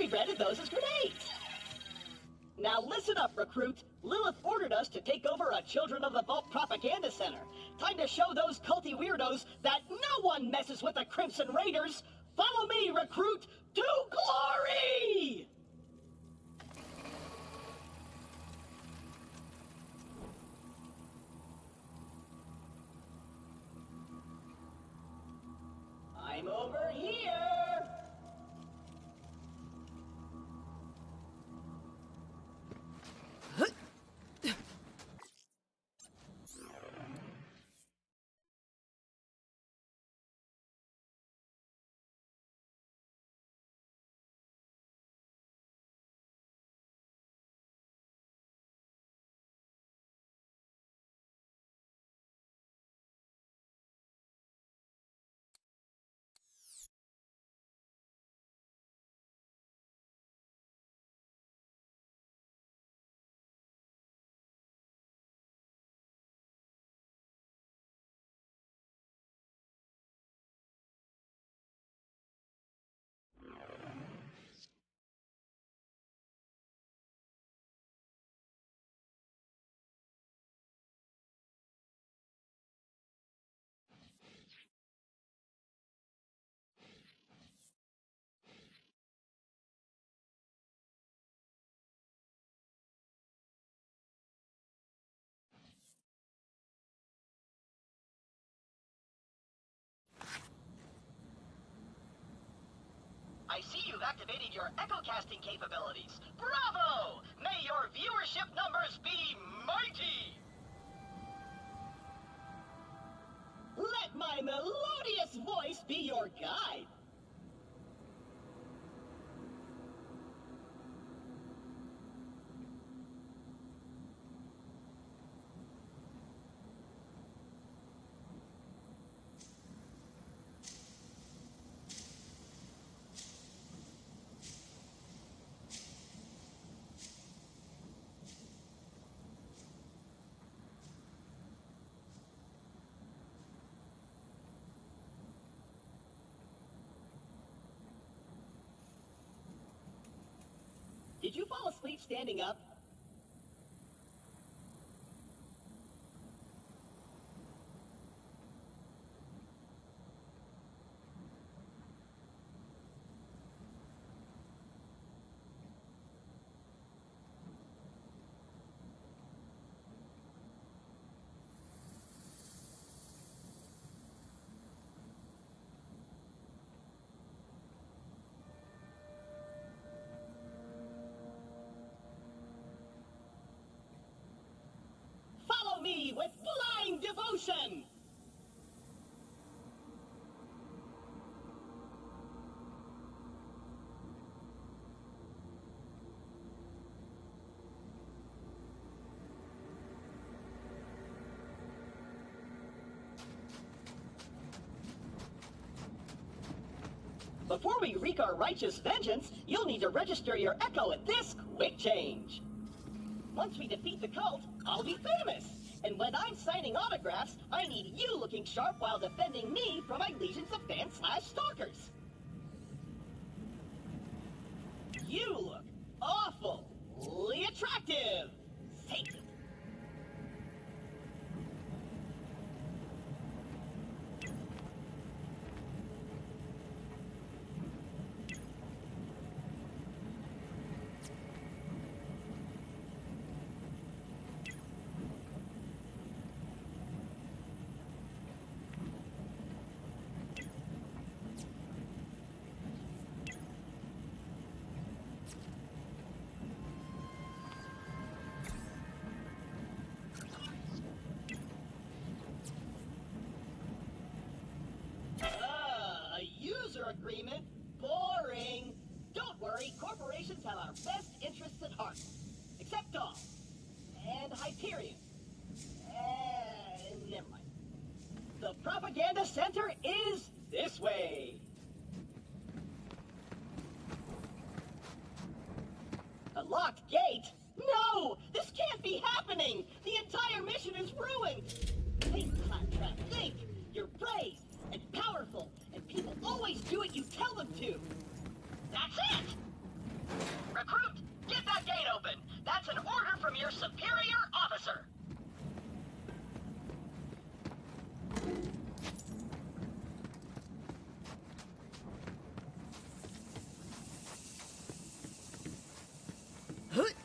we branded those as grenades. Now listen up, recruit. Lilith ordered us to take over a Children of the Vault propaganda center. Time to show those culty weirdos that no one messes with the Crimson Raiders. Follow me, recruit, to glory! I'm over here. I see you've activated your echo casting capabilities. Bravo! May your viewership numbers be mighty! Let my melodious voice be your guide. Did you fall asleep standing up? Follow me with blind devotion! Before we wreak our righteous vengeance, you'll need to register your echo at this quick change. Once we defeat the cult, I'll be famous. And when I'm signing autographs, I need you looking sharp while defending me from my legions of fans/stalkers. You look awfully attractive. Take it. Agreement? Boring. Don't worry, corporations have our best interests at heart. Except Dawn. And Hyperion. Never mind. The propaganda center is this way. A locked gate? No! This can't be happening! The entire mission is ruined! Think, Claptrap, think! You're brave and powerful, and people always do what you tell them to. That's it! How's it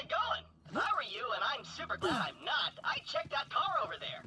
going? If I were you, and I'm super glad I'm not, I'd check that car over there.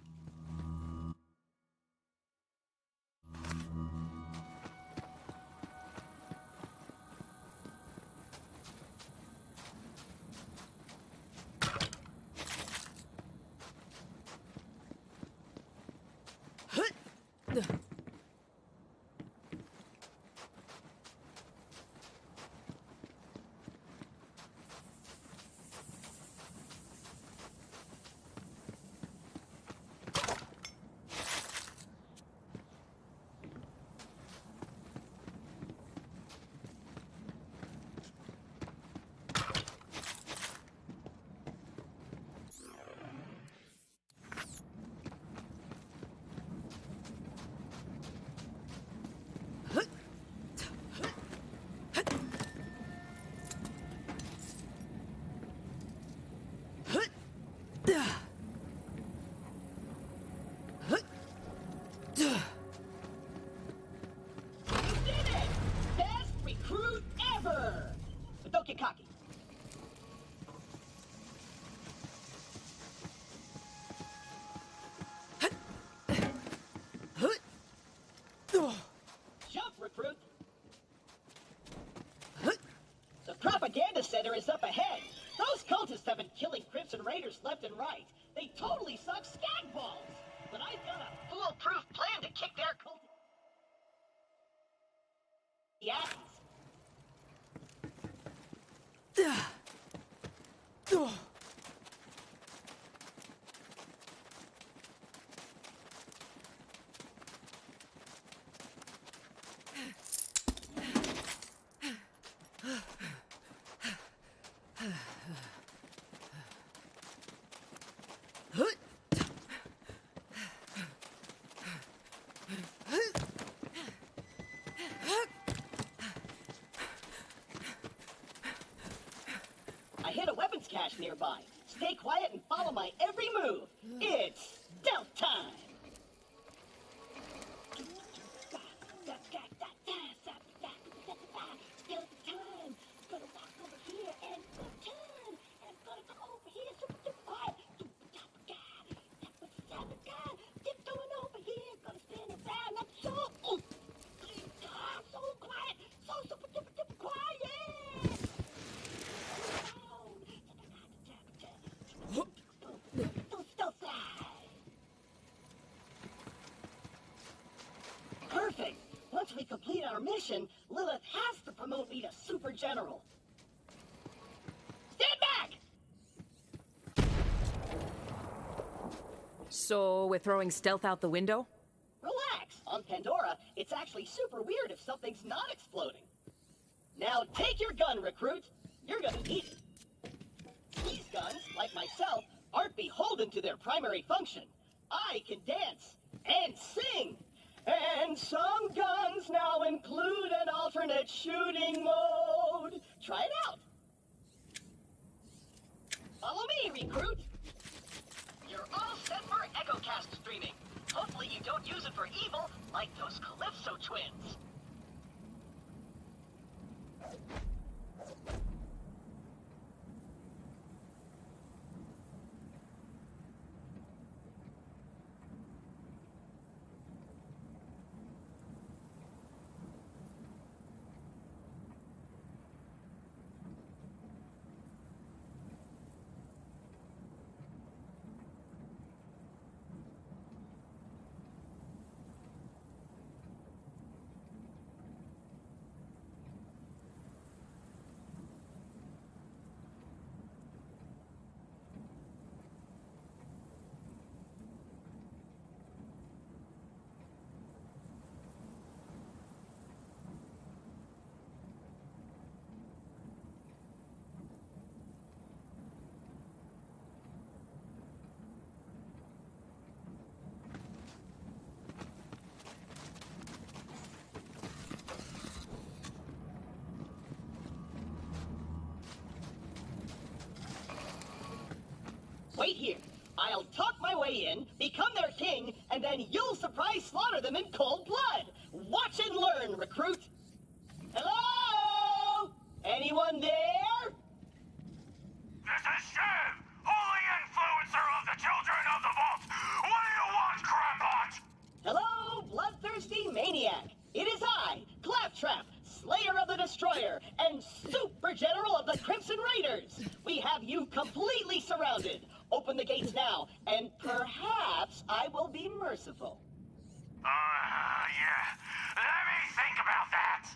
Cocky. Jump, recruit. The propaganda center is up ahead. Those cultists have been killing Crips and Raiders left and right. They totally suck skag balls. But I've got a foolproof plan to kick their cult. Yes. I hit a weapons cache nearby. Stay quiet and follow my every move. It's stealth time. Stealth time. Gonna walk over here and turn. And gonna come over here super quiet. Tiptoeing over here. Gonna spin around. I'm so quiet. So super quiet. Perfect. Once we complete our mission, Lilith has to promote me to Super General. Stand back! So we're throwing stealth out the window? Relax. On Pandora, it's actually super weird if something's not exploding. Now take your gun, recruit. You're gonna need it. These guns, like myself, aren't beholden to their primary function. I can dance and sing. And some guns now include an alternate shooting mode. Try it out. Follow me, recruit. You're all set for EchoCast streaming. Hopefully you don't use it for evil like those Calypso twins. Wait here. I'll talk my way in, become their king, and then you'll surprise slaughter them in cold blood. Watch and learn, recruit. Hello? Anyone there? This is Shiv, holy influencer of the Children of the Vault. What do you want, Crampot? Hello, bloodthirsty maniac. It is I, Claptrap, Slayer of the Destroyer, and Super General of the Crimson Raiders. We have you completely surrounded. Open the gates now, and perhaps I will be merciful. Yeah. Let me think about that.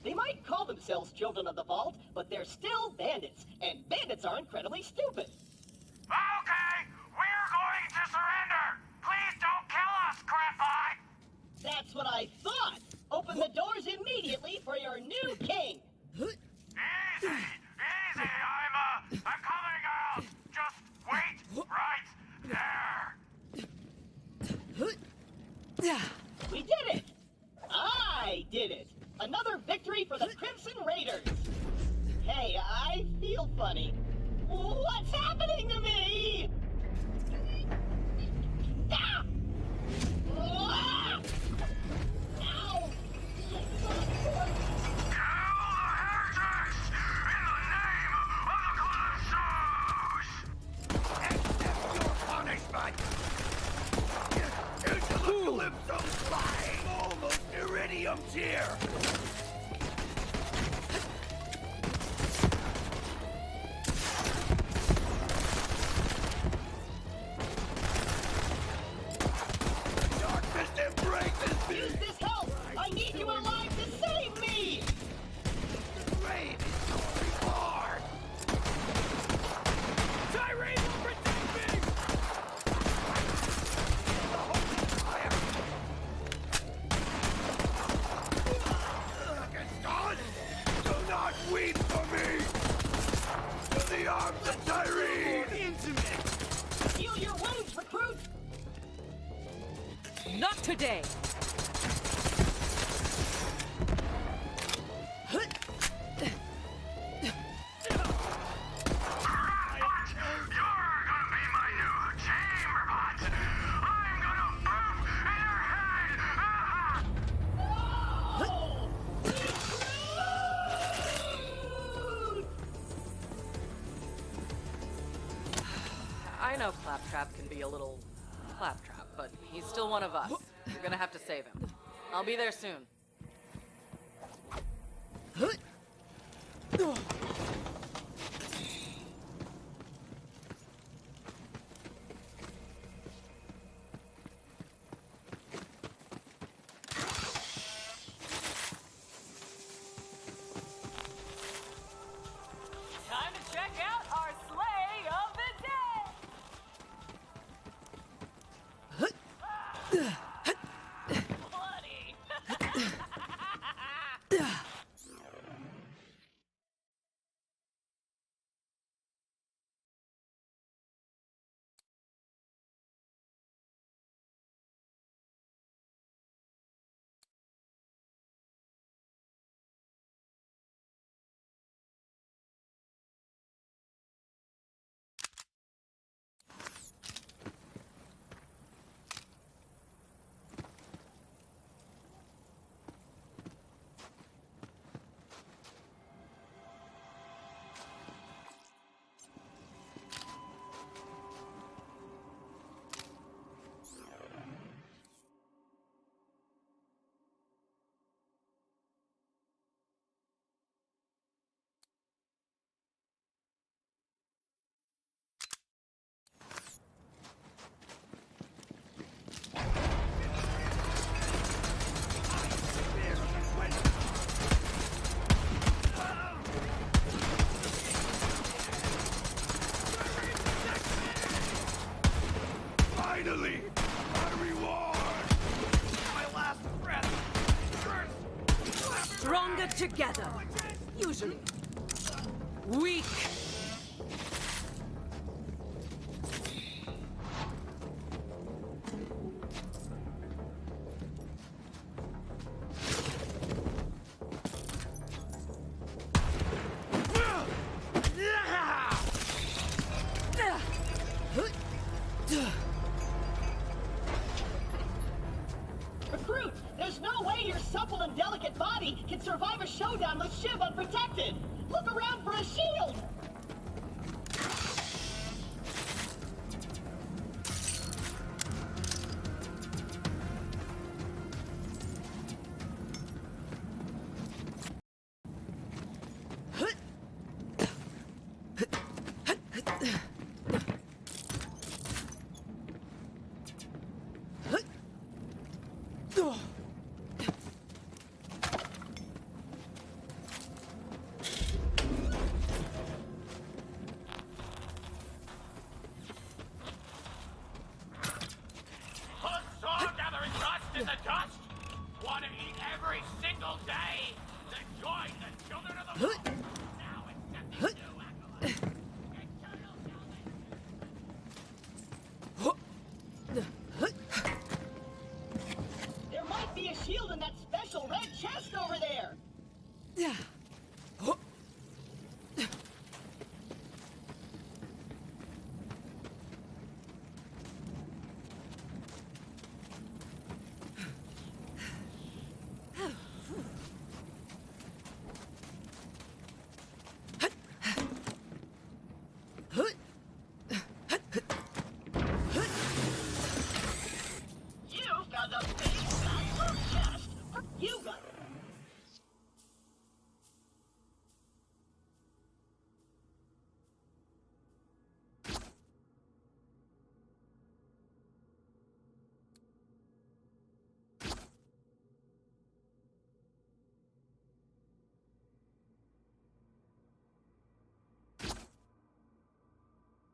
They might call themselves Children of the Vault, but they're still bandits, and bandits are incredibly stupid. Okay, we're going to surrender. Please don't kill us, Crampot. That's what I thought. Open the doors immediately for your new king. Easy. I'm coming out. Just wait right there. We did it! I did it! Another victory for the Crimson Raiders! Hey, I feel funny. What's happening to me? Ah! Ah! Ow! Calypso flying almost iridium tier. Darkness embraces me. Use this help! I need you alive to save me! The rain is your reward. Tyrene will protect me. Do not weep for me! To the arms of Tyrene! Intimate! Heal your wounds, recruit! Not today! I know Claptrap can be a little claptrap, but he's still one of us. You're gonna have to save him. I'll be there soon. Time to check out our sleigh of the day! Bloody! Finally, my reward! My last breath! Stronger together. Usually. Weak. Recruit, there's no way your supple and delicate body can survive a showdown with Shiv unprotected. Look around for a shield. There might be a shield in that special red chest over there. Yeah. You found a big fat chest. You got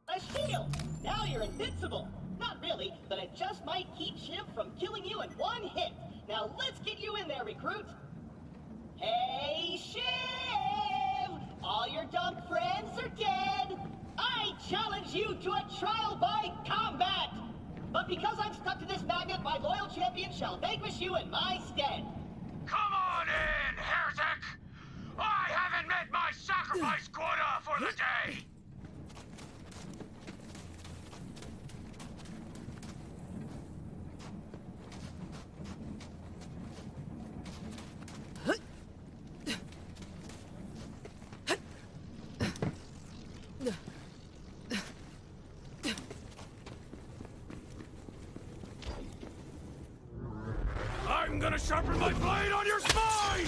a shield. Now you're invincible. Not really, but it just might keep Shiv from killing you in one hit. Now let's get you in there, recruit. Hey, Shiv! All your dumb friends are dead. I challenge you to a trial by combat. But because I'm stuck to this magnet, my loyal champion shall vanquish you in my stead. Come on in, heretic! I haven't met my sacrifice quota for the day! I'm gonna sharpen my blade on your spine!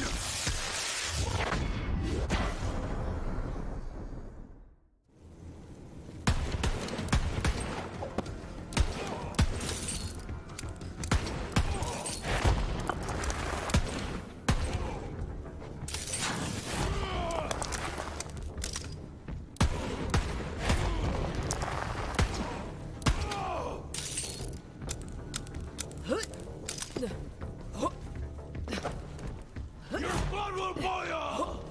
Your blood will boil!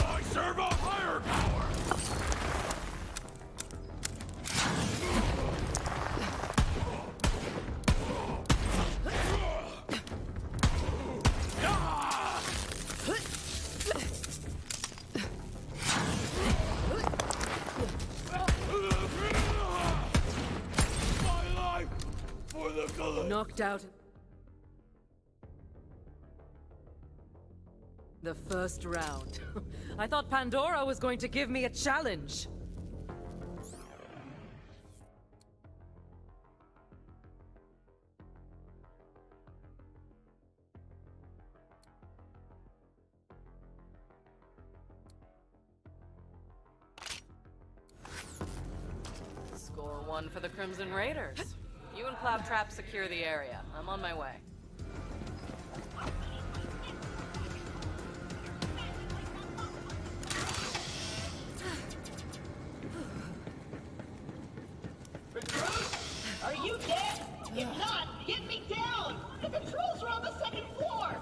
I serve a higher power! My life for the good! Knocked out. The first round. I thought Pandora was going to give me a challenge. Score one for the Crimson Raiders. You and Claptrap secure the area. I'm on my way. Recruit, are you dead? If not, get me down. The controls are on the second floor.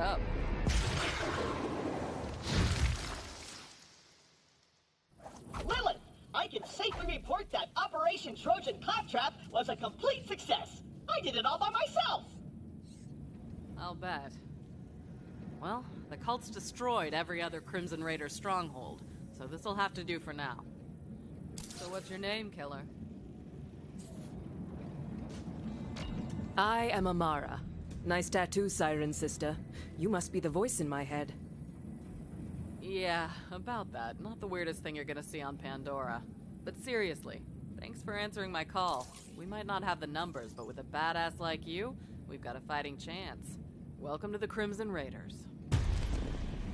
up? Lilith, I can safely report that Operation Trojan Claptrap was a complete success. I did it all by myself. I'll bet. Well, the cult's destroyed every other Crimson Raider stronghold, so this'll have to do for now. So what's your name, killer? I am Amara. Nice tattoo, Siren Sister. You must be the voice in my head. Yeah, about that. Not the weirdest thing you're gonna see on Pandora. But seriously, thanks for answering my call. We might not have the numbers, but with a badass like you, we've got a fighting chance. Welcome to the Crimson Raiders.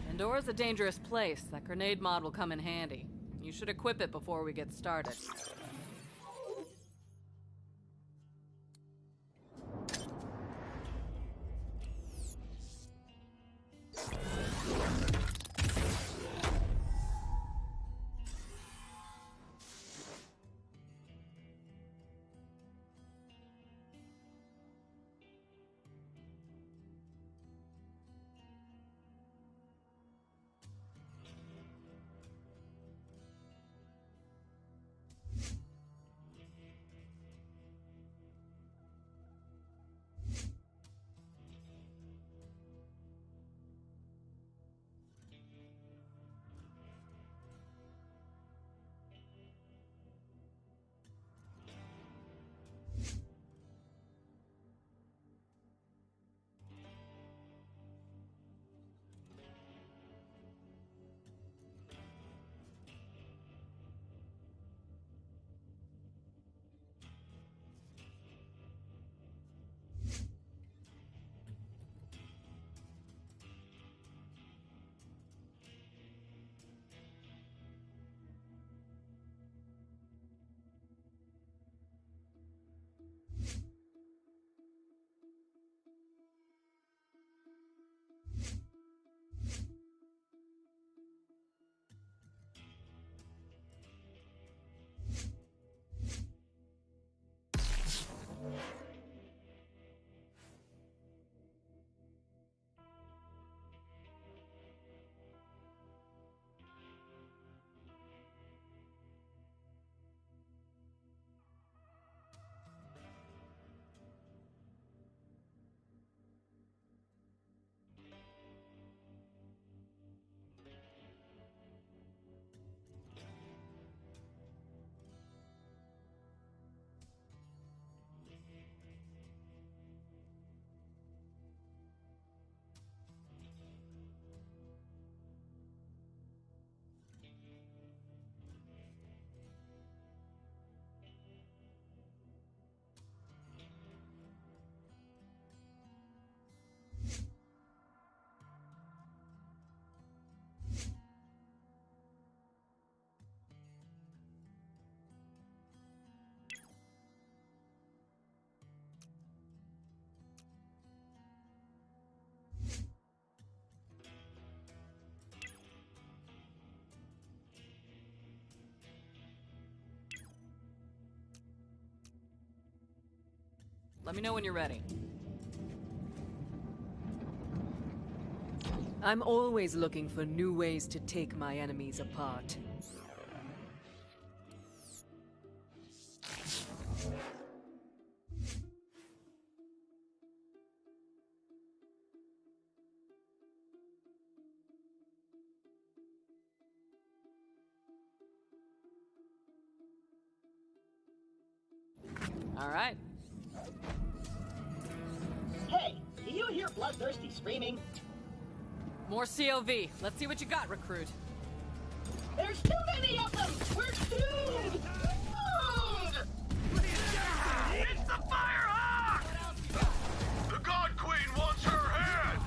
Pandora's a dangerous place. That grenade mod will come in handy. You should equip it before we get started. Let me know when you're ready. I'm always looking for new ways to take my enemies apart. All right. Hey, do you hear bloodthirsty screaming? More COV. Let's see what you got, recruit. There's too many of them! We're doomed! Doomed! It's the Firehawk! The God Queen wants her head!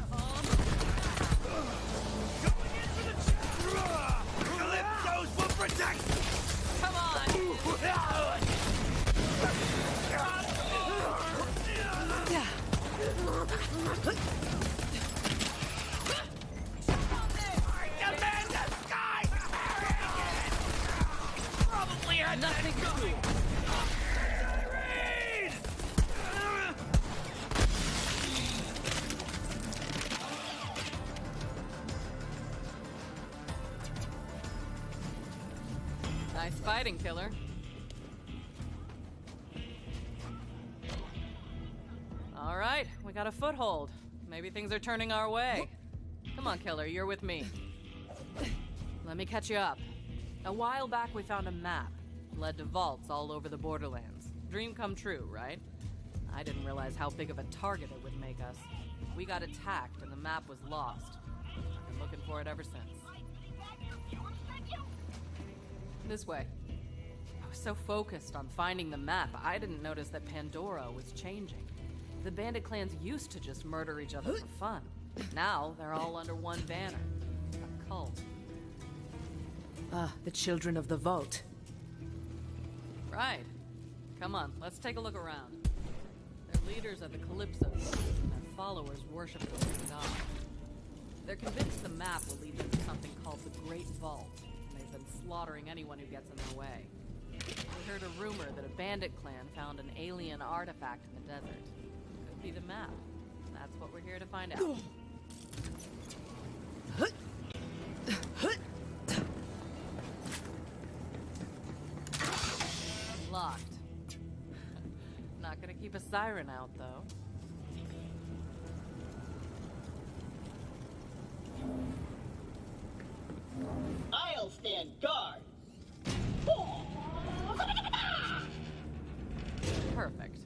Going in for the Calypsos will protect! Come on! Demand the sky! Probably had nothing coming! Read! fighting, killer. All right, we got a foothold. Maybe things are turning our way. Come on, killer, you're with me. Let me catch you up. A while back, we found a map. Led to vaults all over the Borderlands. Dream come true, right? I didn't realize how big of a target it would make us. We got attacked and the map was lost. I've been looking for it ever since. This way. I was so focused on finding the map, I didn't notice that Pandora was changing. The bandit clans used to just murder each other for fun. Now, they're all under one banner. A cult. The children of the vault. Right. Come on, let's take a look around. Their leaders are the Calypsos, and their followers worship the same god. They're convinced the map will lead them to something called the Great Vault, and they've been slaughtering anyone who gets in their way. We heard a rumor that a bandit clan found an alien artifact in the desert. Could be the map. That's what we're here to find out. Locked. Not gonna keep a siren out, though. I'll stand guard. Perfect.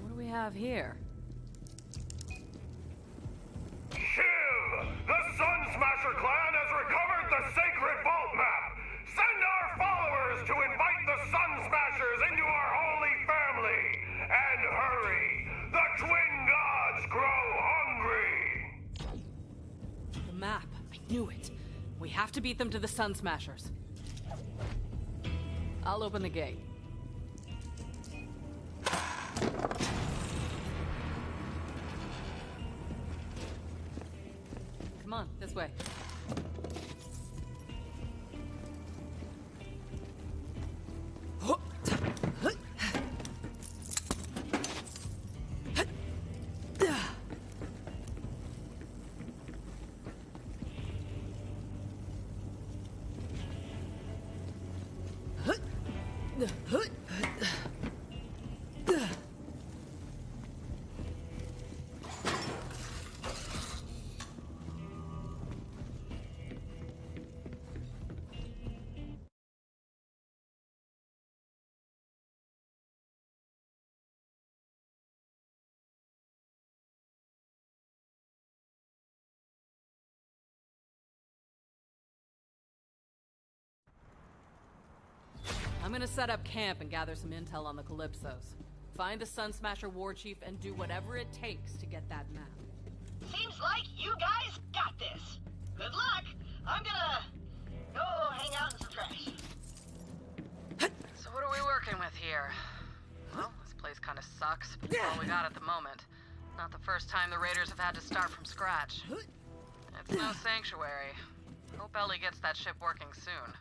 What do we have here? Shiv! The Sun Smasher clan has recovered the sacred vault map! Send our followers to invite the Sun Smashers into our holy family! And hurry! The twin gods grow hungry! The map. I knew it. We have to beat them to the Sun Smashers. I'll open the gate. Come on, this way. I'm gonna set up camp and gather some intel on the Calypsos. Find the Sun Smasher war chief and do whatever it takes to get that map. Seems like you guys got this. Good luck. I'm gonna go hang out in some trash. So what are we working with here? Well, this place kinda sucks, but it's all we got at the moment. Not the first time the Raiders have had to start from scratch. It's no sanctuary. Hope Ellie gets that ship working soon.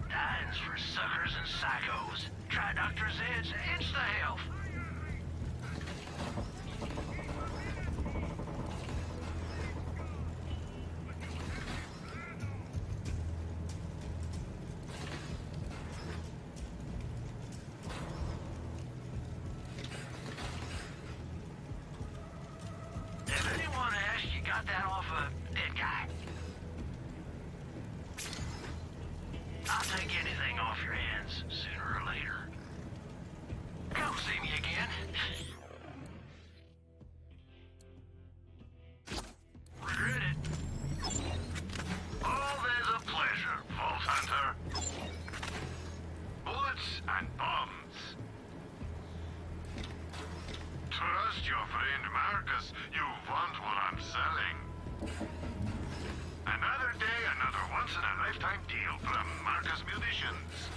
Dine's for suckers and psychos. Try Dr. Zed's Insta-Health. If anyone asks, you got that off a dead guy. I'll take anything off your hands sooner or later. Come see me again. Regret it. Always a pleasure, Vault Hunter. Bullets and bombs. Trust your friend Marcus. You want what I'm selling. Another day, another one once-in-a-lifetime deal from Marcus Munitions.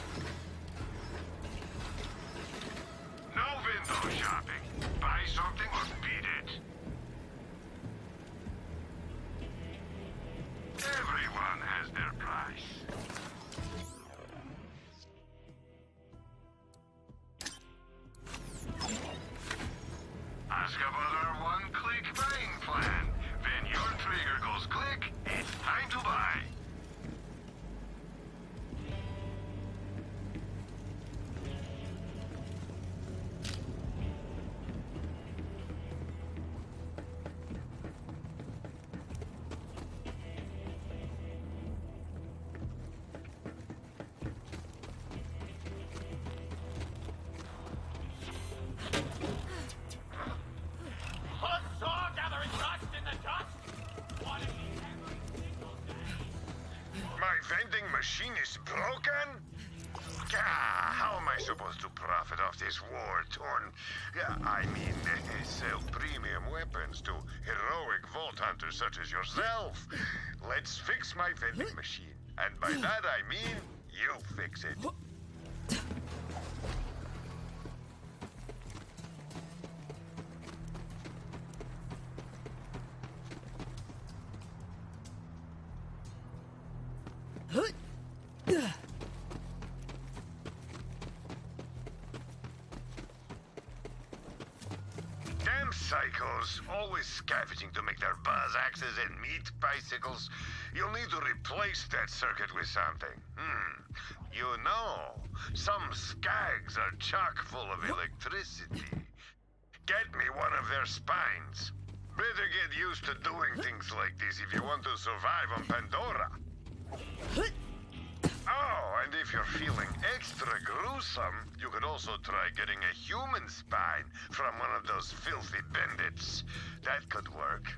No window shopping. Buy something or beat it. Everyone has their price. Ask about our one-click buying plan. When your trigger goes click, it's time to buy. My vending machine is broken? How am I supposed to profit off this war-torn... I mean, sell premium weapons to heroic vault hunters such as yourself. Let's fix my vending machine. And by that I mean, you fix it. Damn psychos, always scavenging to make their buzz axes and meat bicycles. You'll need to replace that circuit with something. You know, some skags are chock full of electricity. Get me one of their spines. Better get used to doing things like this if you want to survive on Pandora. Oh, and if you're feeling extra gruesome, you could also try getting a human spine from one of those filthy bandits. That could work.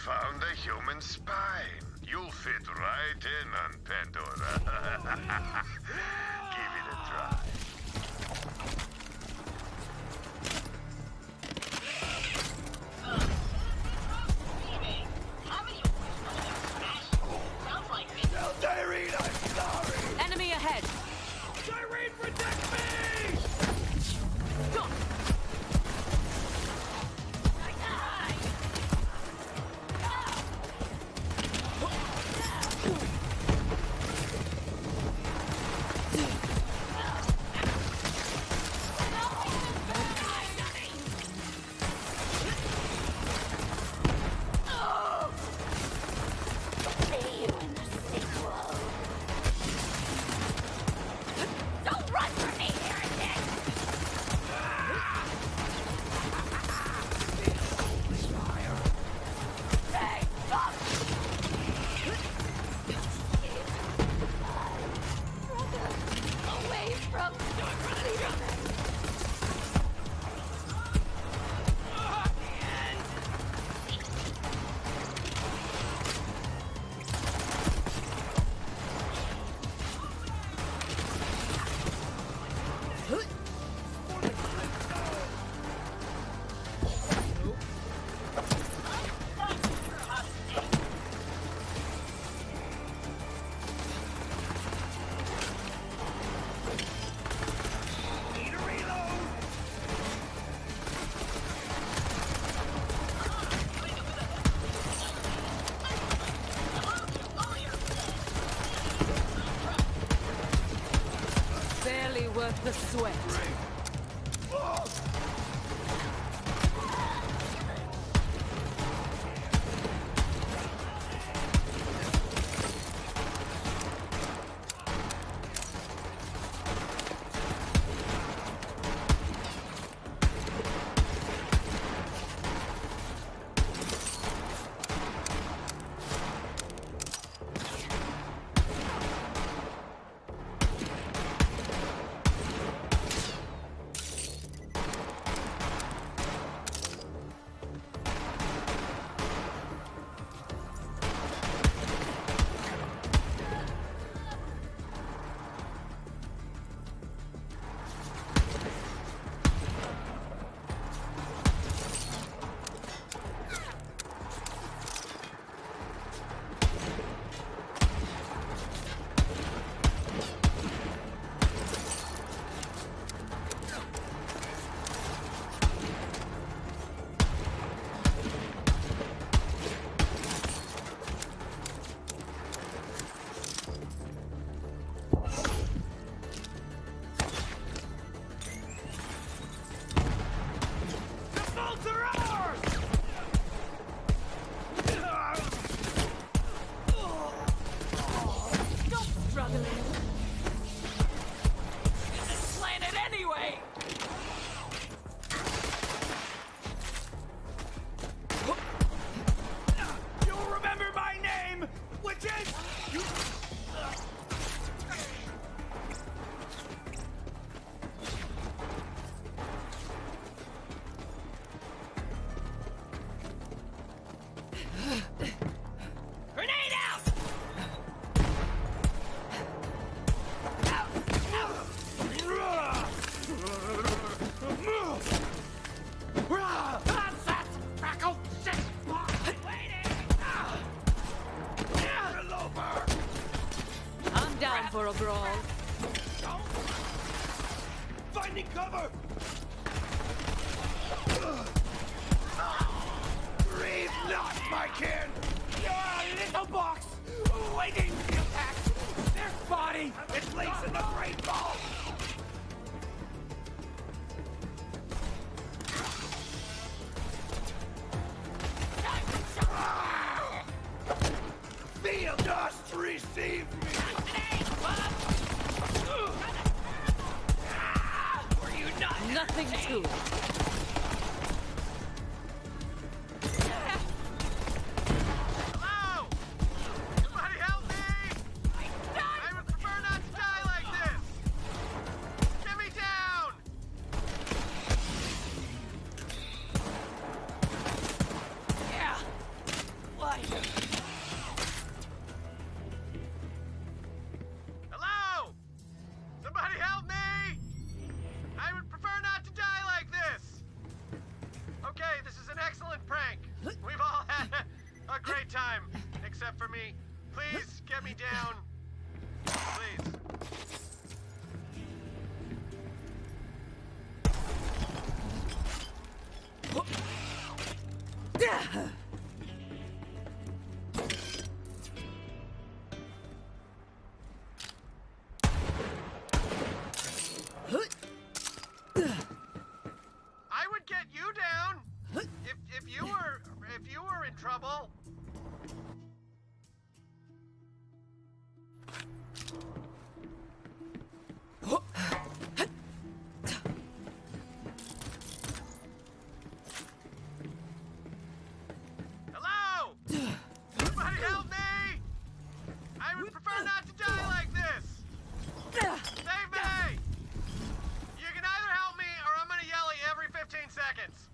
found a human spine. You'll fit right in on Pandora. Give it a try. Tyrene, I'm sorry! Enemy ahead! Tyrene, protect me! Stop! Worth the sweat. For a brawl. Finding cover! Breathe not, my kin! You're a little box waiting to be attacked! This body, it lays in the great vault! Feel dust receive me! Were you not? Nothing to it. Hello? Somebody help me! I would prefer not to die like this! Get me down! Yeah. excellent prank. We've all had a great time, except for me. Please get me down. Please. I would get you down if you were in trouble. Hello? Somebody help me! I would prefer not to die like this. Save me! You can either help me or I'm gonna yell at you every 15 seconds.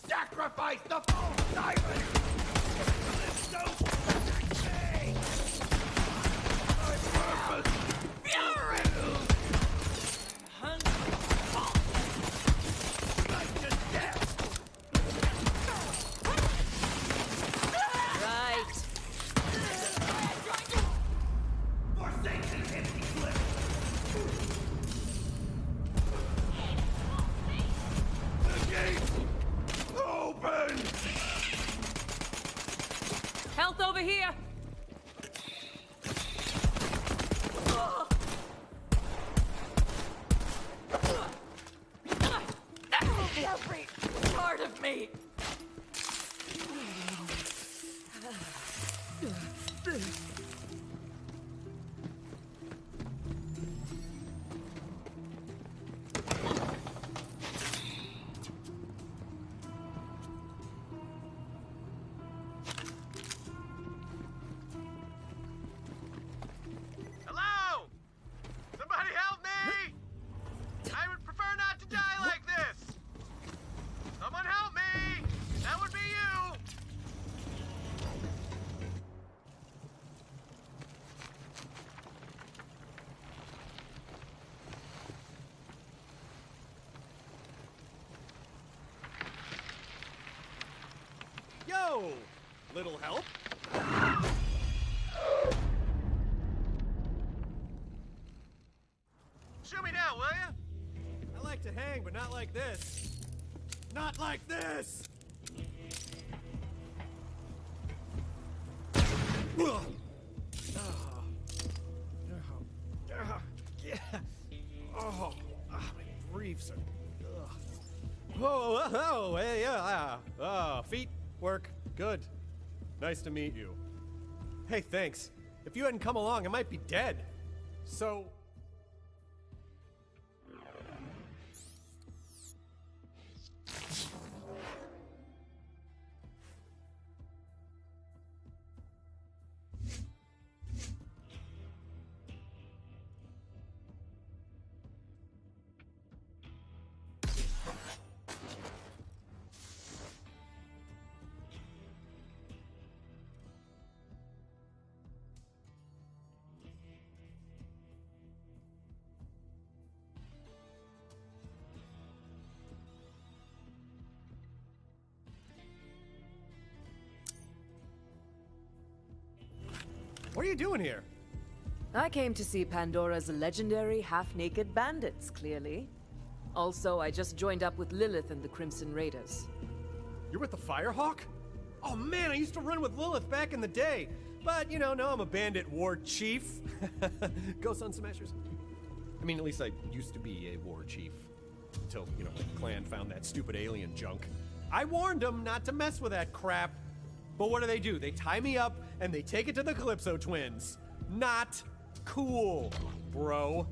Sacrifice the false diamond! There's no me! My purpose! Fury! Like to death! Right. Forsake these empty cliffs! The gates! Open! Health over here. Every part of me! Hello? Somebody help me! I would prefer not to die like this. Someone help me! That would be you! Yo! Little help? Shoot me down, will you? I like to hang, but not like this. Not like this! Ugh. Yeah. Oh, my briefs are. Ugh. Whoa, hey, yeah. Feet work. Good. Nice to meet you. Hey, thanks. If you hadn't come along, I might be dead. So. What are you doing here? I came to see Pandora's legendary half-naked bandits, clearly. Also, I just joined up with Lilith and the Crimson Raiders. You're with the Firehawk? Oh man, I used to run with Lilith back in the day. But, you know, now I'm a bandit war chief. Go Sun Smashers. mean, at least I used to be a war chief. Until, you know, the clan found that stupid alien junk. I warned them not to mess with that crap. But what do? They tie me up and they take it to the Calypso twins. Not cool, bro.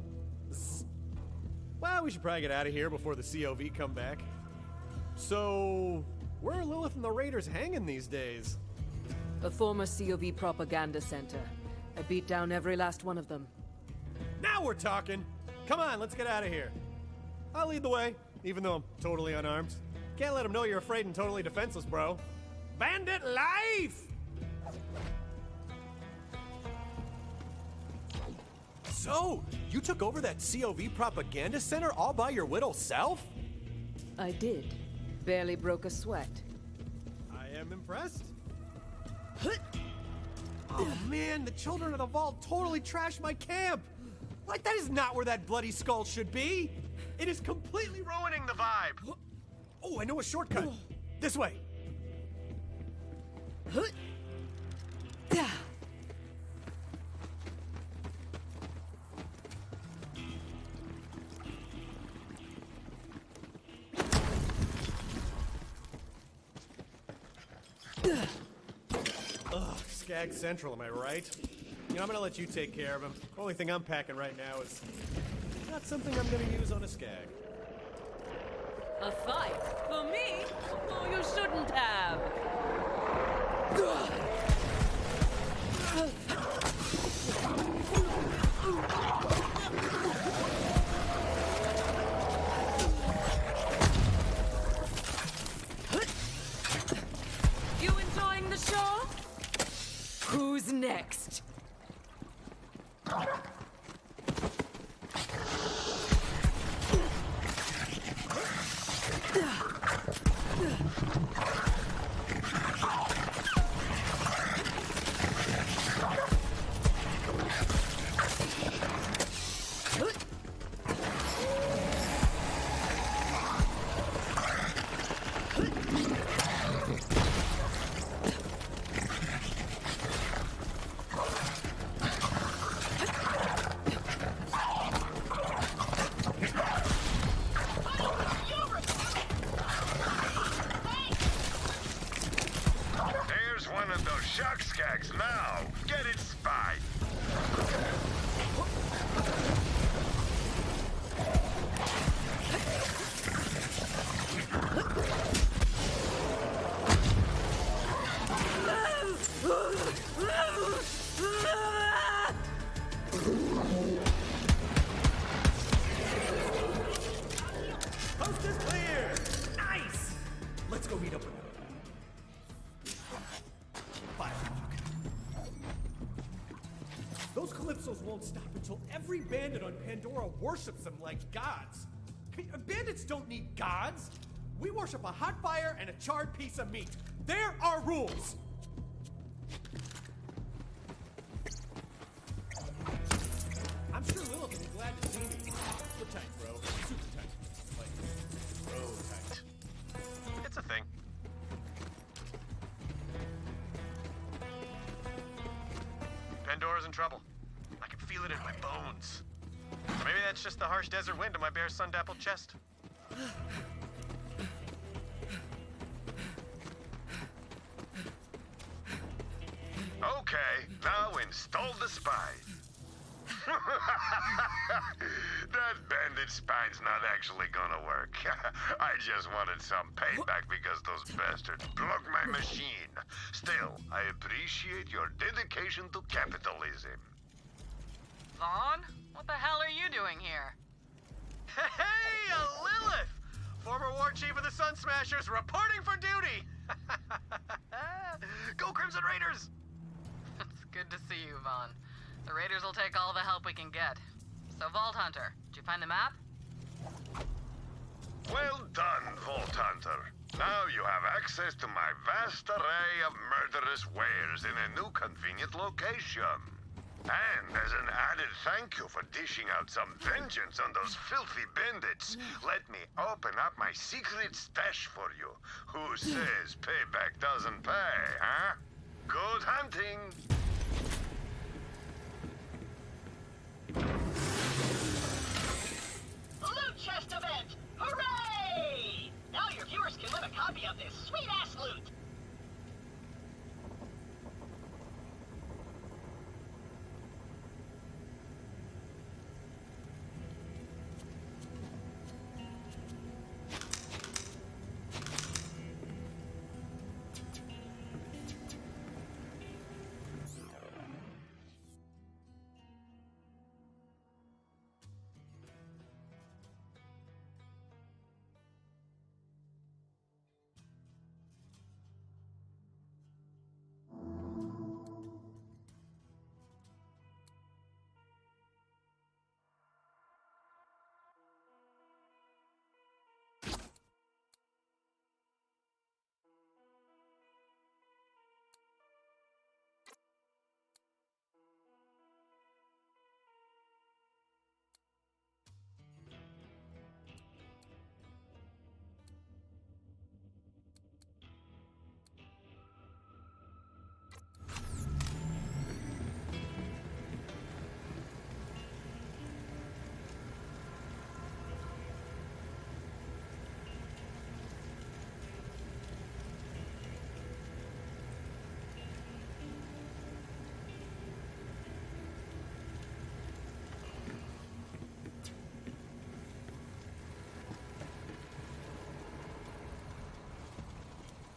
Well, we should probably get out of here before the COV come back. So, where are Lilith and the Raiders hanging these days? A former COV propaganda center. I beat down every last one of them. Now we're talking! Come on, let's get out of here. I'll lead the way, even though I'm totally unarmed. Can't let them know you're afraid and totally defenseless, bro. Bandit life! So, you took over that COV propaganda center all by your little self? I did. Barely broke a sweat. I am impressed. Oh man, the Children of the Vault totally trashed my camp! Like, that is not where that bloody skull should be! It is completely Ruining the vibe. Oh, I know a shortcut. This way. Ugh, Skag Central, am I right? You know, I'm gonna let you take care of him. Only thing I'm packing right now is not something I'm gonna use on a Skag. A fight? For me? Oh, you shouldn't have. You enjoying the show? Who's next? There's one of those shock skags now. Get its spine. Coast is clear! Nice! Let's go meet up with them. Those Calypsos won't stop until every bandit on Pandora worships them like gods. I mean, bandits don't need gods. We worship a hot fire and a charred piece of meat. There are rules. I'm sure Lilith will be glad to see me. We're tight, bro. Super tight. Like, bro tight. It's a thing. Pandora's in trouble. I can feel it in my bones. Or maybe that's just the harsh desert wind in my bare sun-dappled chest. Okay, now install the spine. That bandit spine's not actually gonna work. I just wanted some payback because those bastards broke my machine. Still, I appreciate your dedication to capitalism. Vaughn? What the hell are you doing here? Hey, Lilith! Former war chief of the Sun Smashers reporting for duty! Go Crimson Raiders! It's good to see you, Vaughn. The Raiders will take all the help we can get. So, Vault Hunter, did you find the map? Well done, Vault Hunter. Now you have access to my vast array of murderous wares in a new convenient location. And as an added thank you for dishing out some vengeance on those filthy bandits, let me open up my secret stash for you. Who says payback doesn't pay, huh? Good hunting! copy of this sweet-ass loot.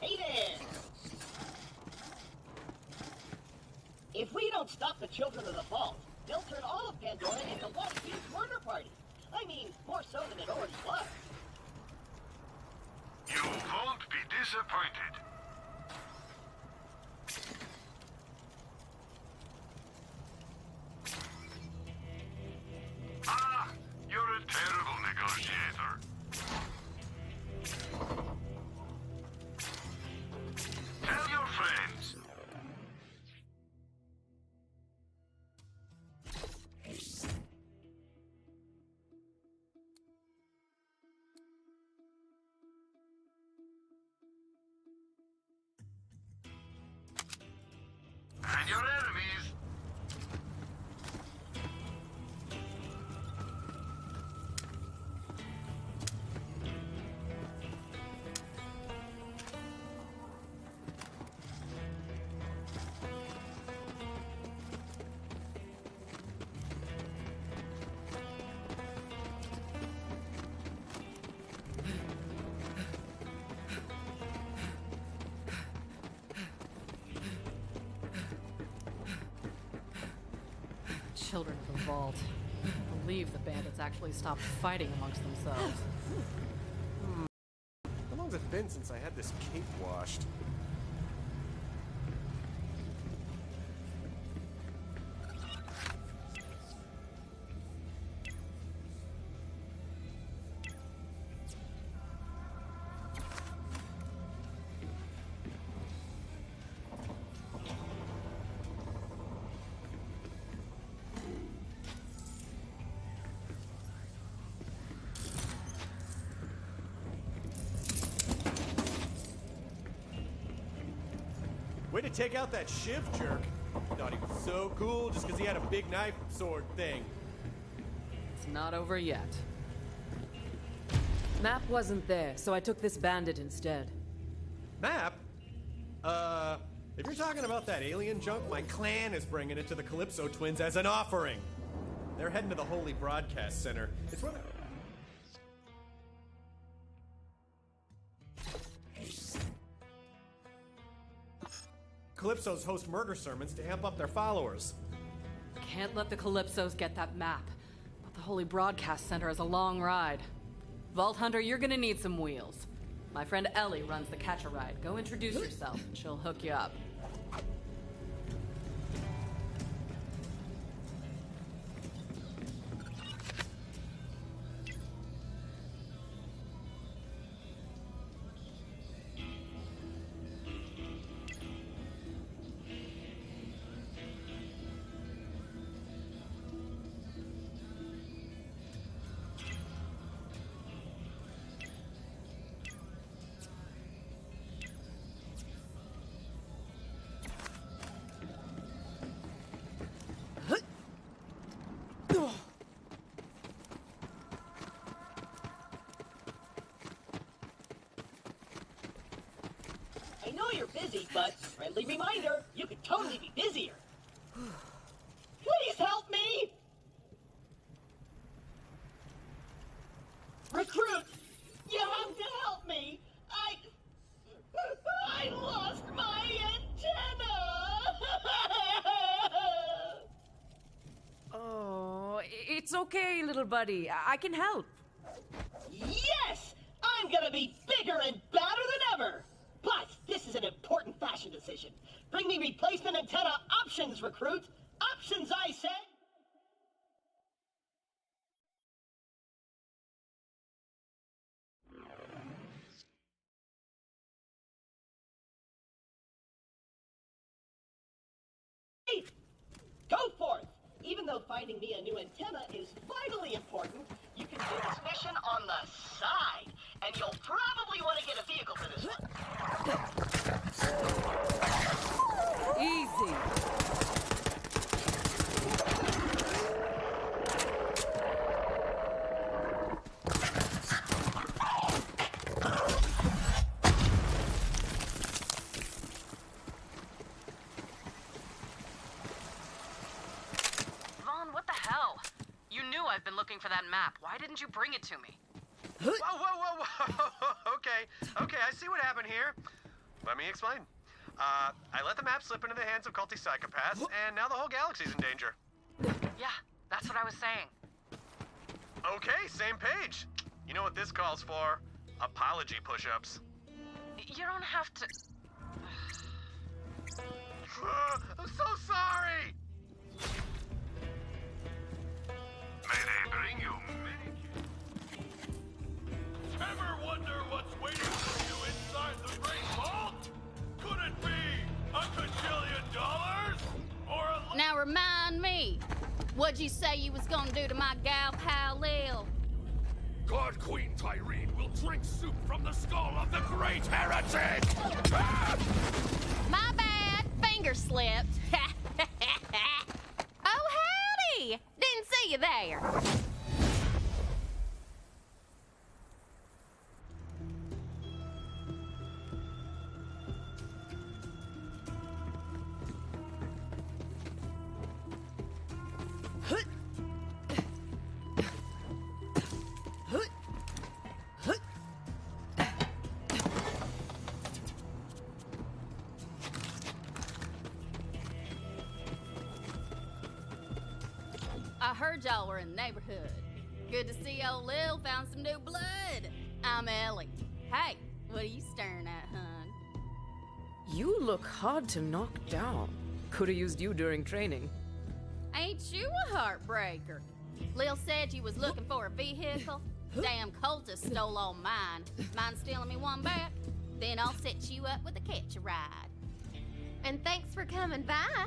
Hey there! If we don't stop the children of the vault, they'll turn all of Pandora into one huge murder party. I mean, more so than it already was. You won't be disappointed. Ah, you're a terrible negotiator. Tell your friends. And your enemies. Children of the vault. I believe the bandits actually stopped fighting amongst themselves. How long's it been since I had this cape washed? Way to take out that Shiv jerk. Thought he was so cool just because he had a big knife sword thing. It's not over yet. Map wasn't there, so I took this bandit instead. Map? If you're talking about that alien junk, my clan is bringing it to the Calypso twins as an offering. They're heading to the Holy Broadcast Center. It's where Calypsos host murder sermons to amp up their followers. Can't let the Calypsos get that map. But the Holy Broadcast Center is a long ride. Vault Hunter, you're gonna need some wheels. My friend Ellie runs the Catch-A-Ride. Go introduce yourself, and she'll hook you up. know you're busy, but friendly reminder, you could totally be busier. Please help me! Recruit, you have to help me. I lost my antenna. Oh, it's okay, little buddy. I can help. Yes! I'm gonna be bigger and badder than ever! But this is an important fashion decision. Bring me replacement antenna options, recruit! Options, I said! Go forth! Even though finding me a new antenna is vitally important, you can do this mission on the side. And you'll probably want to get a vehicle for this one. Easy. I've been looking for that map. Why didn't you bring it to me? Whoa, whoa, whoa, whoa. Okay, I see what happened here. Let me explain. I let the map slip into the hands of culty psychopaths, and now the whole galaxy's in danger. Yeah, that's what I was saying. Okay, same page. You know what this calls for? Apology push-ups. You don't have to... I'm so sorry! May they bring you many Ever wonder what's waiting for you inside the Great Vault? Could it be $1 gajillion? Or a... Now remind me, what'd you say you was gonna do to my gal pal Lil? God Queen Tyreen will drink soup from the skull of the great heretic! My bad, finger slipped. Oh, howdy! Didn't see you there. I heard y'all were in the neighborhood. Good to see old Lil found some new blood. I'm Ellie. Hey, what are you staring at, hun? You look hard to knock down. Could have used you during training. Ain't you a heartbreaker? Lil said you was looking for a vehicle. Damn cultist stole all mine. Mind stealing me one back? Then I'll set you up with a catch-a-ride. And thanks for coming by.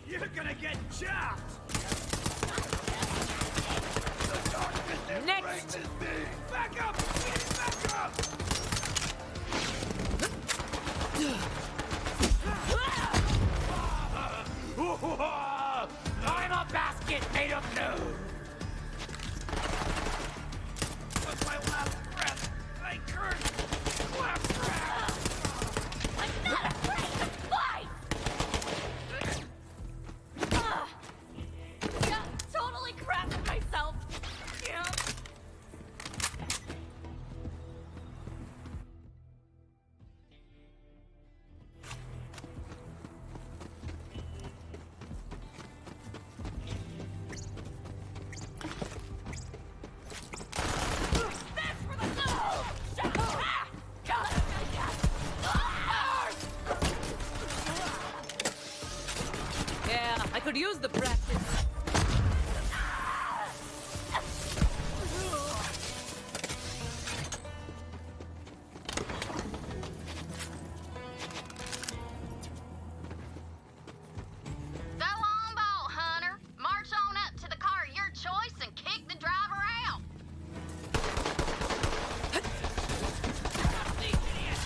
You're gonna get chopped! The darkness embraces me! Back up! Back up! I'm a basket made of noon! With my last breath, I curse Claptrap! I'm not afraid to fight! Yeah, totally crafted myself. Yeah. Yeah, I could use the practice. Go on, ball hunter. March on up to the car of your choice and kick the driver out. These idiots!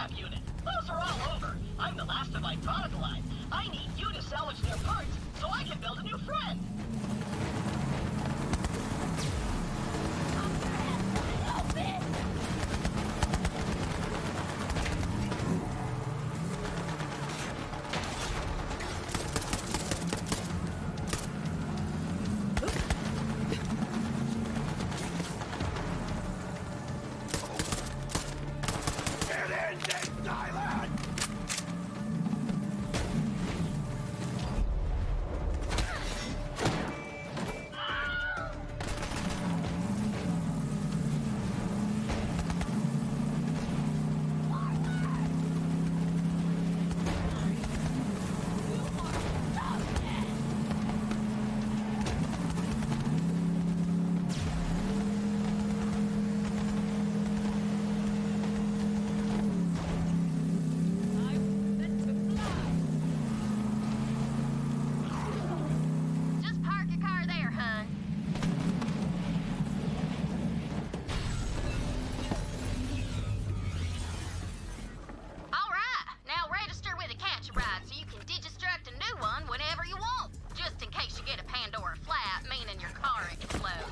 scrap unit. Those are all over. I'm the last of my product line. I need you to salvage their parts so I can build a new friend. Just park your car there, hun. All right, now register with a catch a ride so you can digistruct a new one whenever you want. Just in case you get a Pandora flat, meaning your car explodes.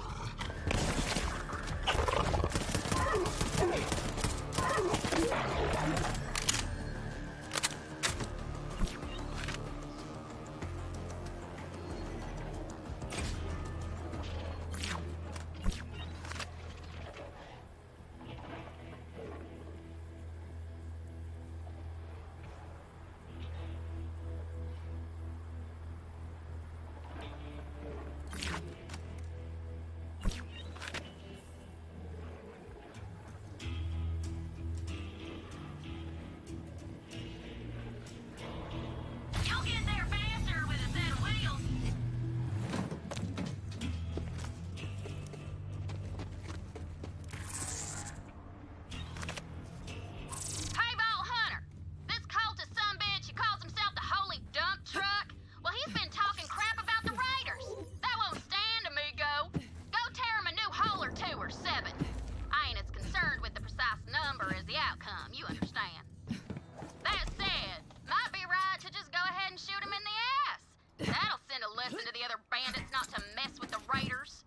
You'll get there faster with a set of wheels. Hey, Vault Hunter! This cultist sumbitch who calls himself the Holy Dump Truck, well, he's been talking crap about the Raiders. That won't stand, amigo. Go tear him a new hole or two or 7. I ain't as concerned with the precise number as the outcome, you understand. That said, might be right to just go ahead and shoot him in the ass. That'll send a lesson to the other bandits not to mess with the Raiders.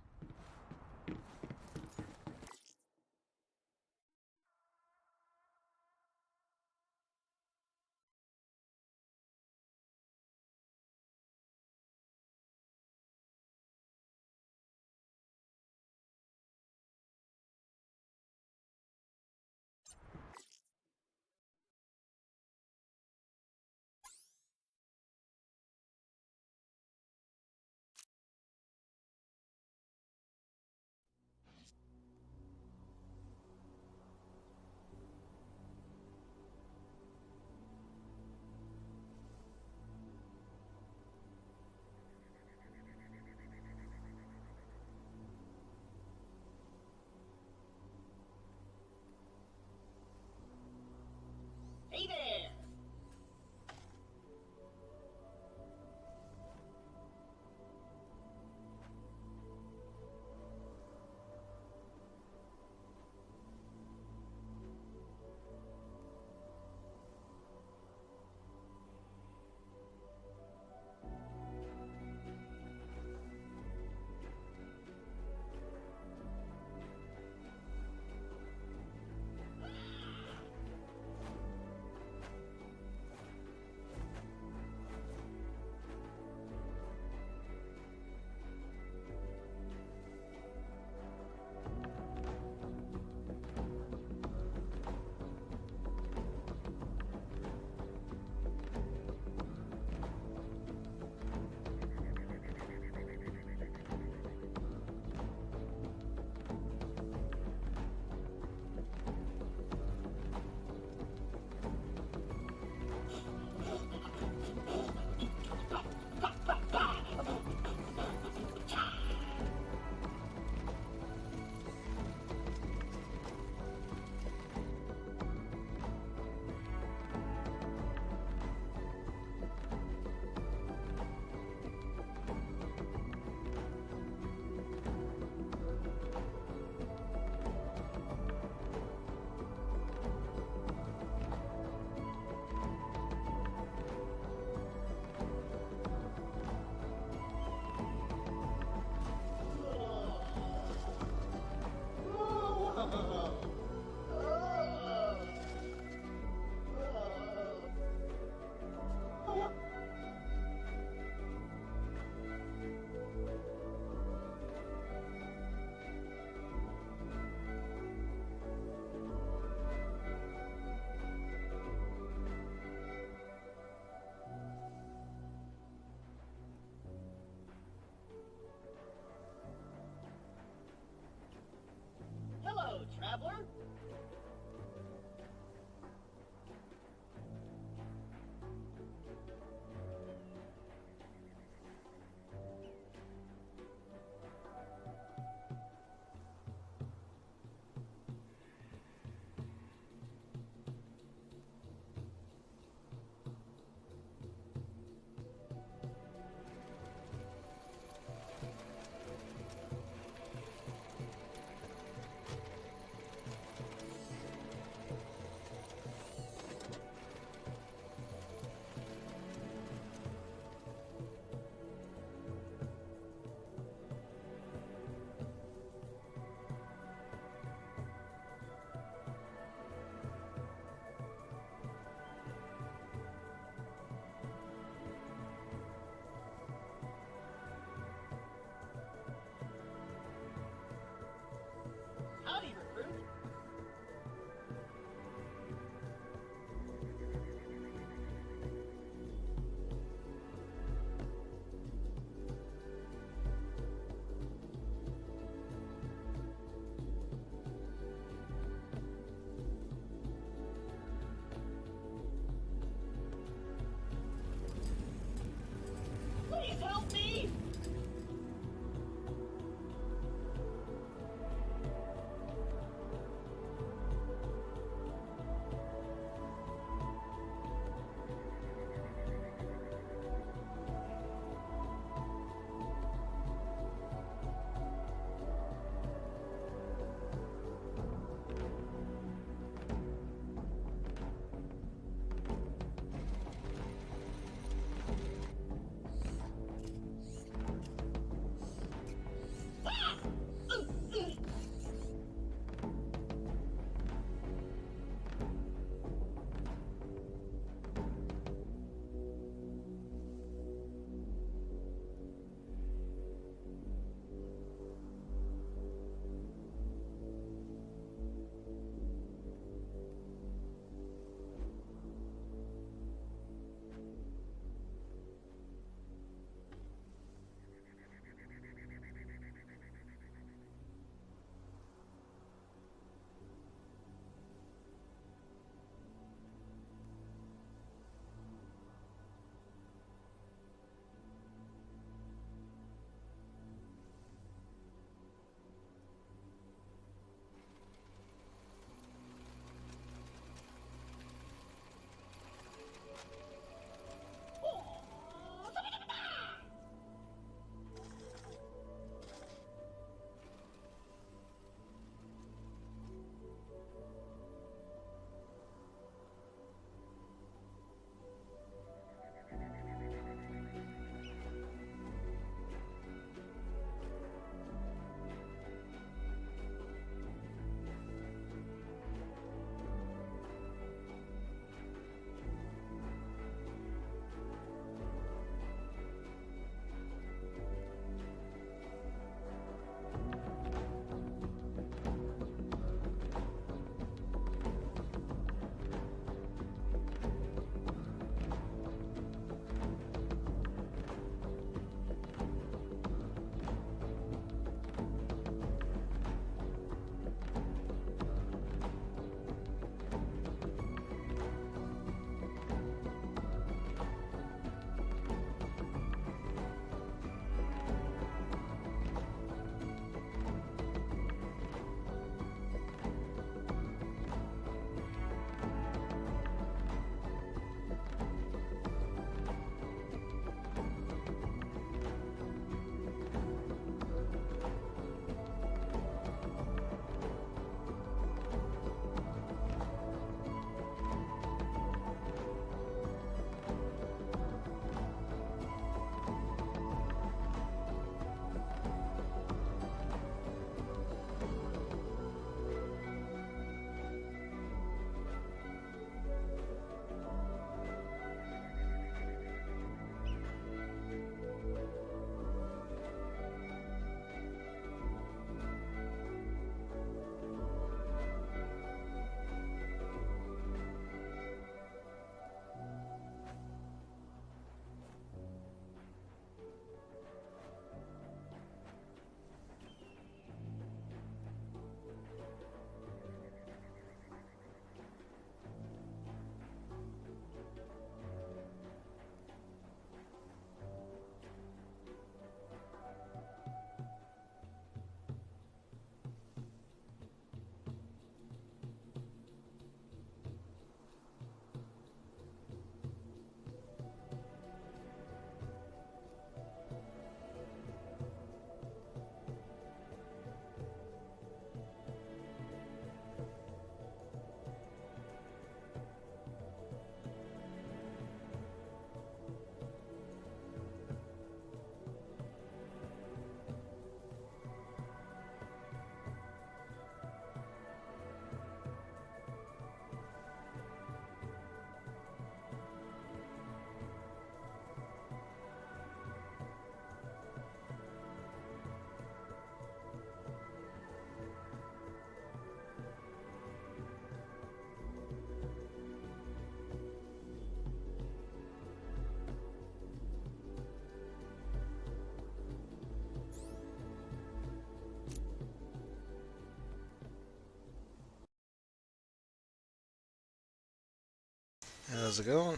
How's it going?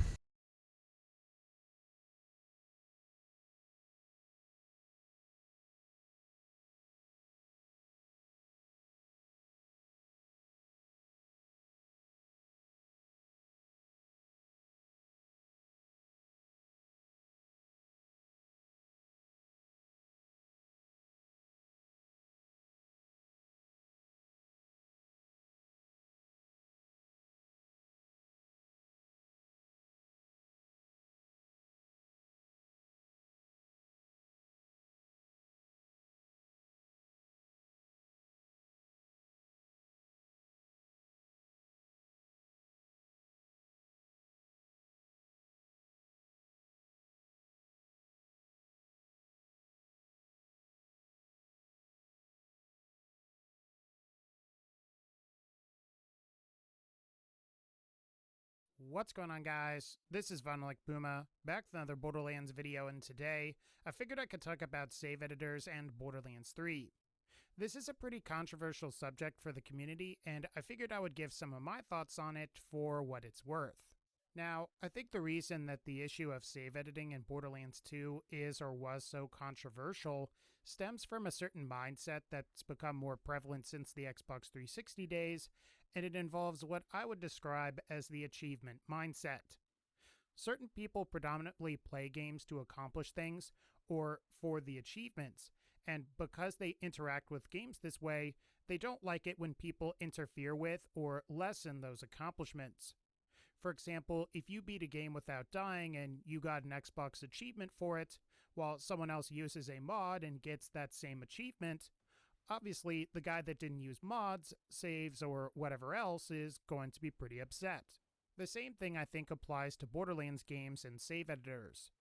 What's going on, guys? This is Von Like Puma, back with another Borderlands video, and today I figured I could talk about save editors and Borderlands 3. This is a pretty controversial subject for the community, and I figured I would give some of my thoughts on it for what it's worth. Now, I think the reason that the issue of save editing in Borderlands 2 is or was so controversial stems from a certain mindset that's become more prevalent since the Xbox 360 days, and it involves what I would describe as the achievement mindset. Certain people predominantly play games to accomplish things or for the achievements, and because they interact with games this way, they don't like it when people interfere with or lessen those accomplishments. For example, if you beat a game without dying and you got an Xbox achievement for it, while someone else uses a mod and gets that same achievement, obviously the guy that didn't use mods, saves, or whatever else is going to be pretty upset. The same thing I think applies to Borderlands games and save editors.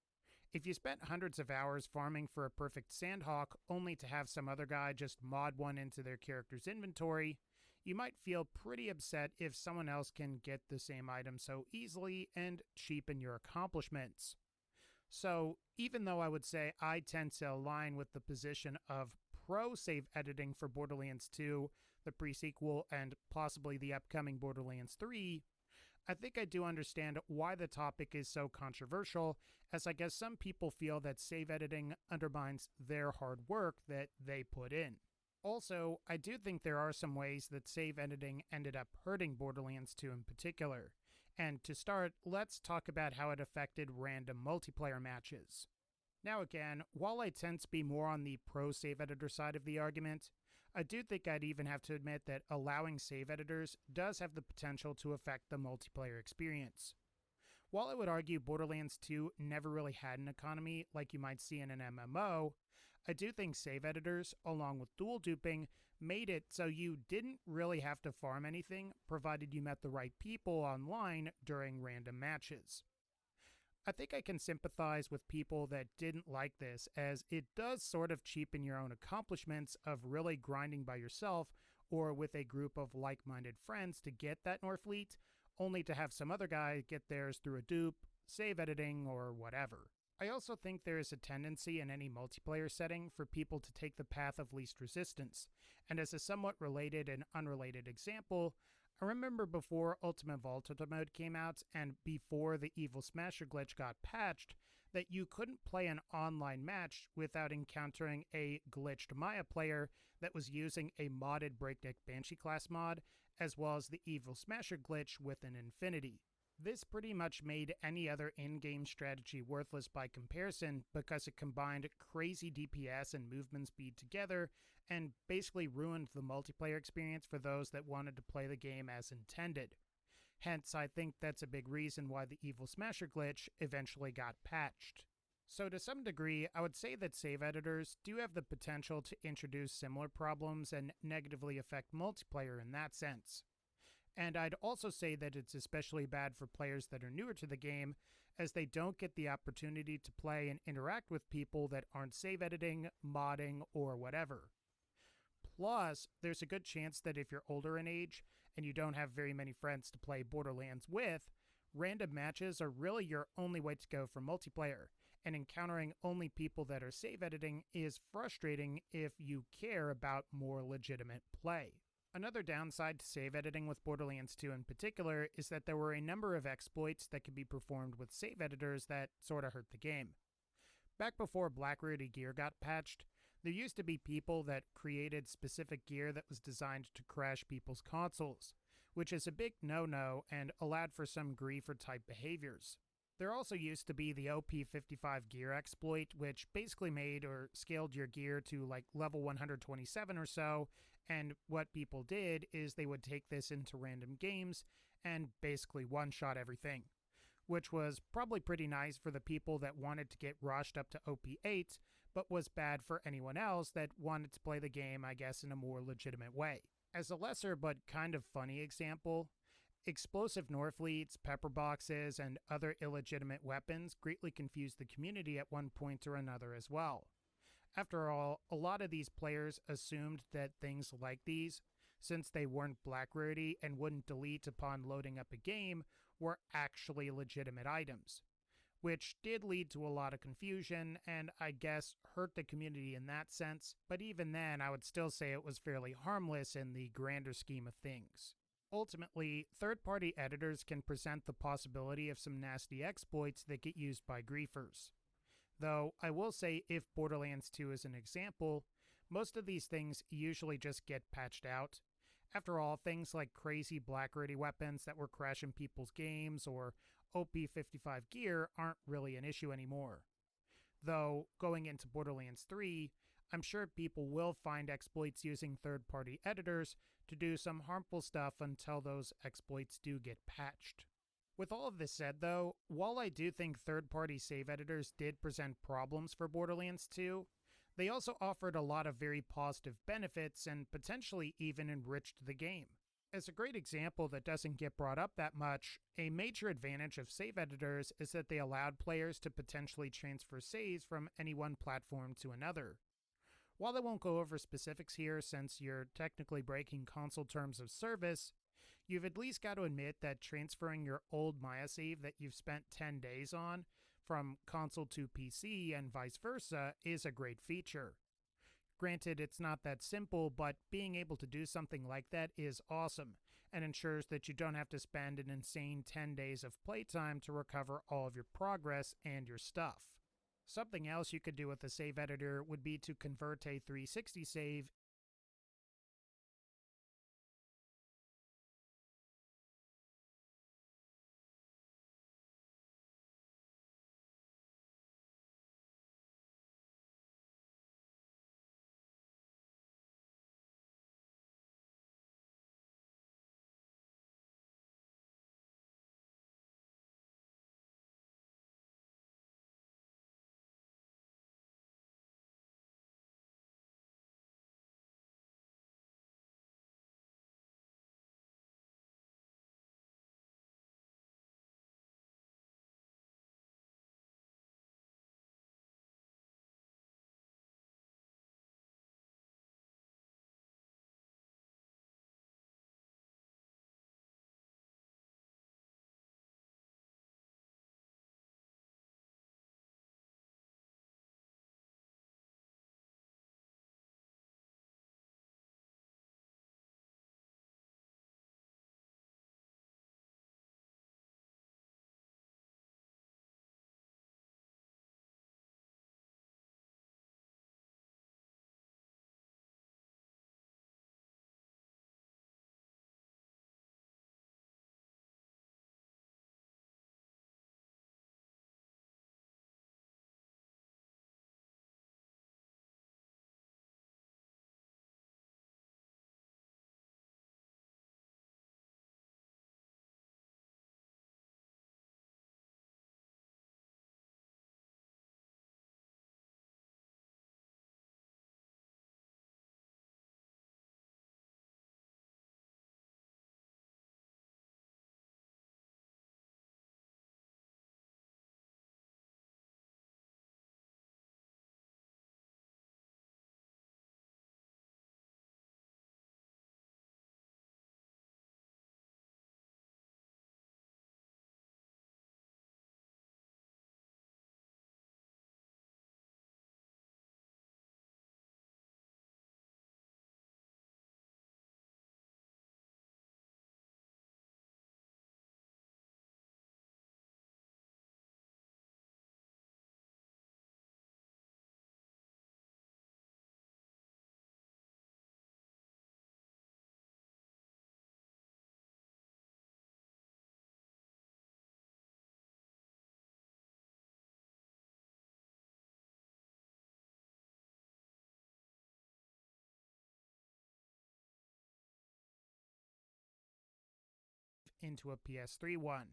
If you spent hundreds of hours farming for a perfect Sandhawk only to have some other guy just mod one into their character's inventory, you might feel pretty upset if someone else can get the same item so easily and cheapen your accomplishments. So, even though I would say I tend to align with the position of pro save editing for Borderlands 2, the prequel, and possibly the upcoming Borderlands 3, I think I do understand why the topic is so controversial, as I guess some people feel that save editing undermines their hard work that they put in. Also, I do think there are some ways that save editing ended up hurting Borderlands 2 in particular. And to start, let's talk about how it affected random multiplayer matches. Now again, while I tend to be more on the pro save editor side of the argument, I do think I'd even have to admit that allowing save editors does have the potential to affect the multiplayer experience. While I would argue Borderlands 2 never really had an economy like you might see in an MMO, I do think save editors, along with dual duping, made it so you didn't really have to farm anything, provided you met the right people online during random matches. I think I can sympathize with people that didn't like this, as it does sort of cheapen your own accomplishments of really grinding by yourself or with a group of like-minded friends to get that Norfleet, only to have some other guy get theirs through a dupe, save editing, or whatever. I also think there is a tendency in any multiplayer setting for people to take the path of least resistance, and as a somewhat related and unrelated example, I remember before Ultimate Volta mode came out and before the Evil Smasher glitch got patched, that you couldn't play an online match without encountering a glitched Maya player that was using a modded Breakneck Banshee class mod, as well as the Evil Smasher glitch with an Infinity. This pretty much made any other in-game strategy worthless by comparison because it combined crazy DPS and movement speed together and basically ruined the multiplayer experience for those that wanted to play the game as intended. Hence, I think that's a big reason why the Evil Smasher glitch eventually got patched. So to some degree, I would say that save editors do have the potential to introduce similar problems and negatively affect multiplayer in that sense. And I'd also say that it's especially bad for players that are newer to the game, as they don't get the opportunity to play and interact with people that aren't save editing, modding, or whatever. Plus, there's a good chance that if you're older in age and you don't have very many friends to play Borderlands with, random matches are really your only way to go for multiplayer, and encountering only people that are save editing is frustrating if you care about more legitimate play. Another downside to save editing with Borderlands 2 in particular is that there were a number of exploits that could be performed with save editors that sorta hurt the game. Back before Black Rarity gear got patched, there used to be people that created specific gear that was designed to crash people's consoles, which is a big no-no and allowed for some griefer-type behaviors. There also used to be the OP55 gear exploit, which basically made or scaled your gear to like level 127 or so, and what people did is they would take this into random games and basically one-shot everything, which was probably pretty nice for the people that wanted to get rushed up to OP8, but was bad for anyone else that wanted to play the game, I guess, in a more legitimate way. As a lesser but kind of funny example, explosive Norfleets, pepper boxes, and other illegitimate weapons greatly confused the community at one point or another as well. After all, a lot of these players assumed that things like these, since they weren't Black Rarity and wouldn't delete upon loading up a game, were actually legitimate items, which did lead to a lot of confusion and I guess hurt the community in that sense, but even then I would still say it was fairly harmless in the grander scheme of things. Ultimately, third-party editors can present the possibility of some nasty exploits that get used by griefers. Though, I will say if Borderlands 2 is an example, most of these things usually just get patched out. After all, things like crazy Black Rarity weapons that were crashing people's games or OP55 gear aren't really an issue anymore. Though, going into Borderlands 3, I'm sure people will find exploits using third-party editors to do some harmful stuff until those exploits do get patched. With all of this said though, while I do think third-party save editors did present problems for Borderlands 2, they also offered a lot of very positive benefits and potentially even enriched the game. As a great example that doesn't get brought up that much, a major advantage of save editors is that they allowed players to potentially transfer saves from any one platform to another. While I won't go over specifics here since you're technically breaking console terms of service, you've at least got to admit that transferring your old Maya save that you've spent 10 days on from console to PC and vice versa is a great feature. Granted, it's not that simple, but being able to do something like that is awesome and ensures that you don't have to spend an insane 10 days of playtime to recover all of your progress and your stuff. Something else you could do with a save editor would be to convert a 360 save into a PS3 one,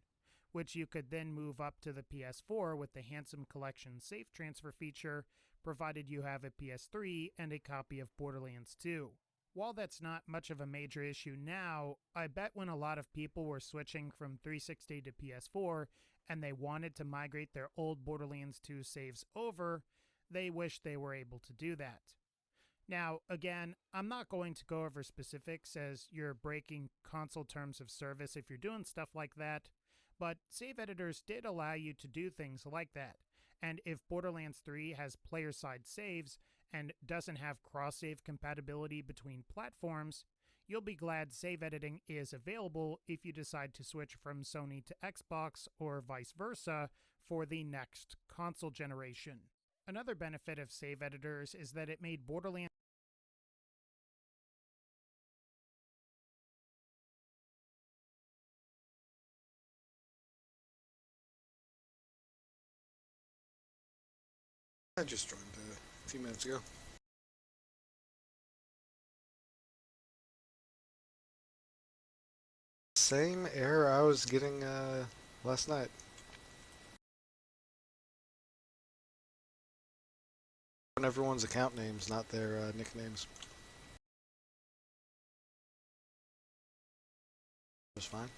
which you could then move up to the PS4 with the Handsome Collection Safe Transfer feature, provided you have a PS3 and a copy of Borderlands 2. While that's not much of a major issue now, I bet when a lot of people were switching from 360 to PS4 and they wanted to migrate their old Borderlands 2 saves over, they wished they were able to do that. Now, again, I'm not going to go over specifics as you're breaking console terms of service if you're doing stuff like that, but save editors did allow you to do things like that. And if Borderlands 3 has player-side saves and doesn't have cross-save compatibility between platforms, you'll be glad save editing is available if you decide to switch from Sony to Xbox or vice versa for the next console generation. Another benefit of save editors is that it made Borderlands I just joined a few minutes ago. Same error I was getting last night. On everyone's account names, not their nicknames. It was fine.